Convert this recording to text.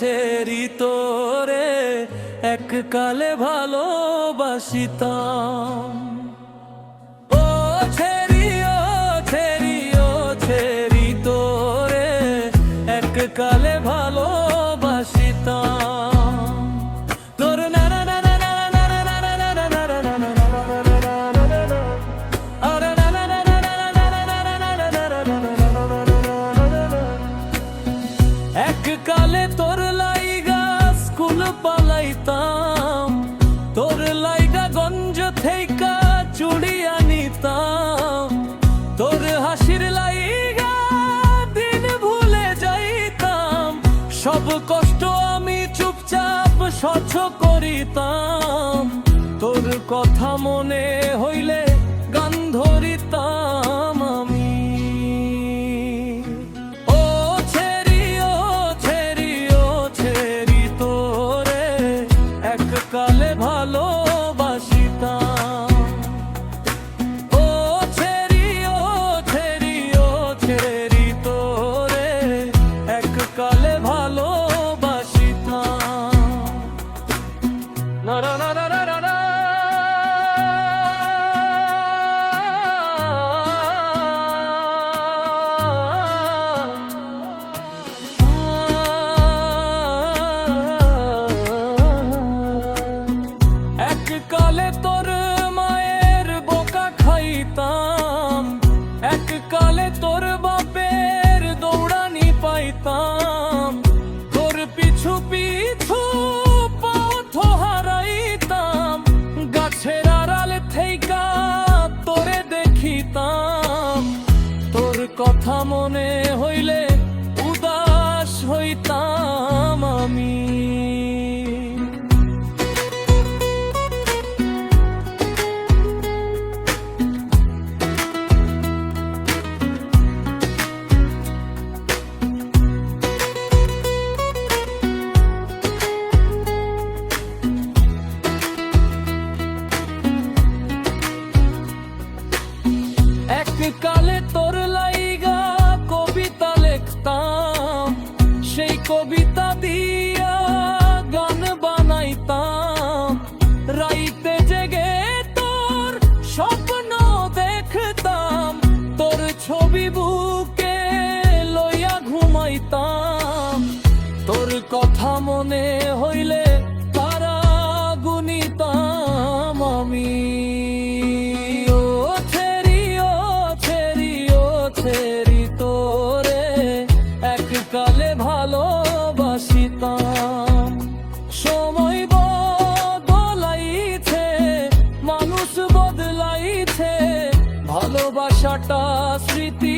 ছেড়ি তোরে এককালে ভালোবাসিতাম। ও ছেড়ি তোরে এককালে ভালোবাসিতাম। তোর না না না না না না না না না না না না না না এককালে তোর লাইগা স্কুল পালাইতাম, তোর লাইগা গঞ্জ থেইকা চুড়ি আনিতাম, তোর হাসির লাইগা দিন ভুলে যাইতাম, সব কষ্ট আমি চুপচাপ সহ্য করিতাম, তোর কথা মনে হইলে গান ধরিতাম আমি। কালে ভালোবাসিতাম। ও ছেড়ি তোরে এককালে ভালোবাসিতাম। না না না না না না এককালে তোর মায়ের বোকা খাইতাম, এককালে তোর বাপের দৌড়ানি পাইতাম, তোর পিছু পিছু পথ হারাইতাম, গাছের আড়াল থেইকা তোরে দেখিতাম, তোর কথা মনে হইলে উদাস হইতাম আমি। এককালে তোর লাইগা কবিতা লিখতাম, সেই কবিতা দিয়া গান বানাইতাম, রাইতে জেগে তোর স্বপ্ন দেখতাম, তোর ছবি বুকে লইয়া ঘুমাইতাম, তোর কথা মনে হইলে তারা গুনিতাম আমি। তোরে এককালে ভালোবাসিতাম। সময় বদলাইছে, মানুষ বদলাইছে, ভালোবাসাটা স্মৃতি